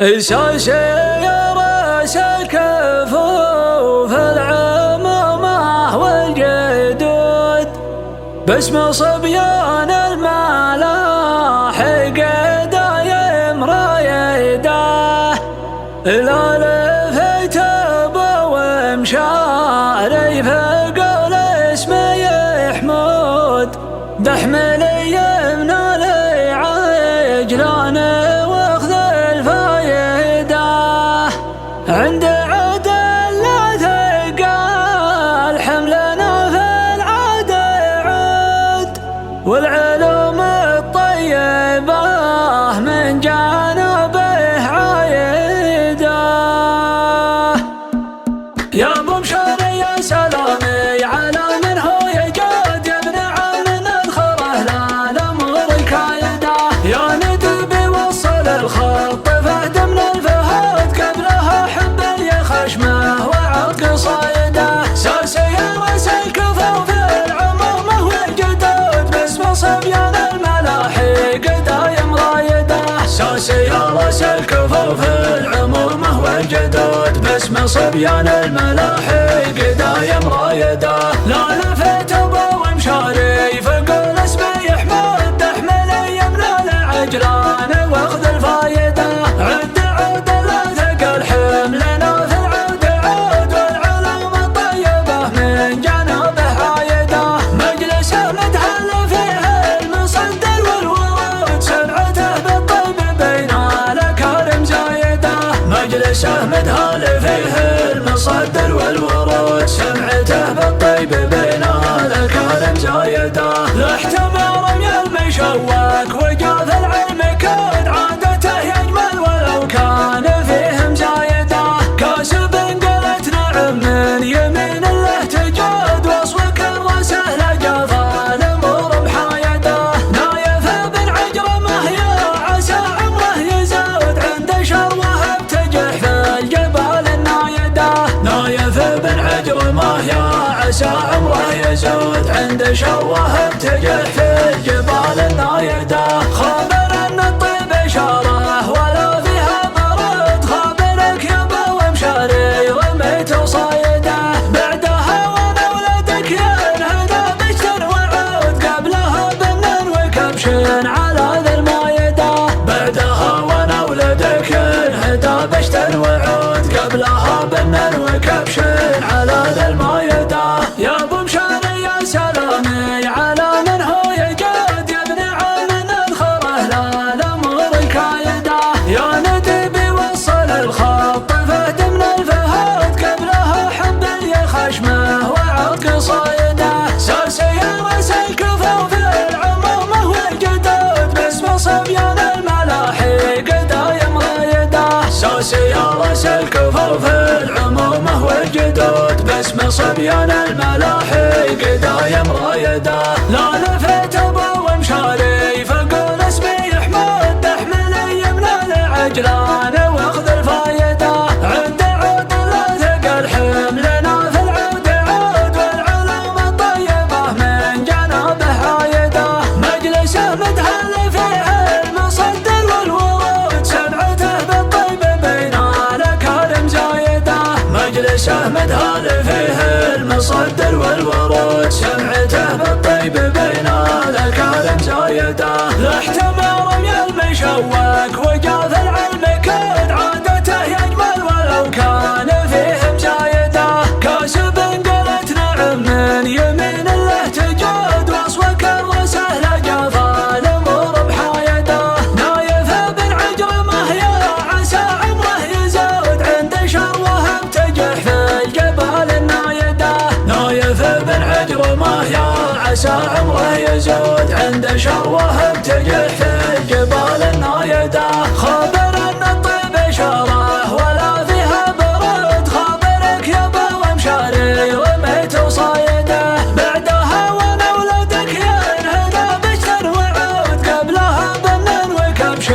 الشاشة يا راس الكفوف العمامة والجدود باسم صبيان الملاحق دايم رايده الالف يتبى ومشاري في قول اسمي حمود دحمل يمنى لي عجلان واخذ الفايده عند عدل لا ثقال حملنا في العاد عود والعلوم الطيبة من جانبه عايده يا ابو مشاري يا سلامي على من هو يجود يا ابن عم نذخره لا الامر الكايده يا ندبي وصل الخط فهد من الفهد قبلها حب يخشمه وعرق صايده ساسي يا راس الكفوف العمامه والجدود باسم صبيان الملاحق دايم رايده ساسي يا راس الكفوف العمامه والجدود باسم صبيان الملاحق دايم رايده لا لفت ابو ومشاري فقول اسمي حمود تحمل يمنى العجلان واخذ الفايده عد عود لا ثقل حملنا في العود عود والعلوم الطيبه من جانبه عايده مجلسه متهل فيه المصدر والورود سمعته بالطيب بين الاكارم زايده مجلسه متهل فيه المصدر والورود سمعته بالطيب بين الاكارم زايده لا احتمى رمي المشوك وجاف العلم كون عادته يجمل ولو كان فيهم زايده كاسب قلت نعم من يمين له تجود وصفك الرسه لجافا الامور بحايده نايف بن عجرمه يا عسى عمره يزود عند شروه بتجح في الجبال النايده نايف بن عجرمه يا عسى عمره يزود عند شروه بتجح في الجبال النايده خابر ان الطيب شاره ولا فيها برد خابرك يا ابو ومشاري رميت وصايده بعدها وانا ولدك ينهدى بشتر وعود قبلها بنن وكبش على ذا المايده بعدها وانا ولدك ينهدى بشتر وعود قبلها بنن وكبش على ذا المايده يا ابو مشاري يا سلامي على من هو يجود يا ابن عم نذخره لا الامر الكايده يا ندبي وصل الخط فهد من الفهد قبلها حب يخشمه وعرق صايده ساسي يا راس الكفوف العمامه والجدود باسم صبيان الملاحق دايم رايده ساسي يا راس الكفوف العمامه والجدود باسم صبيان الملاحق دايم رايده لا لفت ابو ومشاري فقول اسمي حمود تحمل يمنى العجلان واخذ الفايده عد عود لا ثقل حملنا في العود عود والعلوم الطيبه من جانبه عايده مجلسه متهل فيه المصدر والورود سمعته بالطيب بين الاكارم زايده مجلسه متهل فيه المصدر والورود سمعته بالطيب بين الاكارم زايده لا احتمى رمي المشوك وجاف العلم كون عادته يجمل ولو كان فيهم زايده كاسب قلت نعم من يمين له تجود وصفك الرسه لجافا الامور بحايده نايف بن عجرمه يا عسى عمره يزود عند شروه بتجح في الجبال النايده نايف بن عجرمه يا عسى عمره يزود عند شروه بتجح في الجبال النايده خابر ان الطيب شاره ولا فيها برد خابرك يا ابو ومشاري رميت وصايده بعدها وانا ولدك ينهدى بشتر وعود قبلها بنن وكبش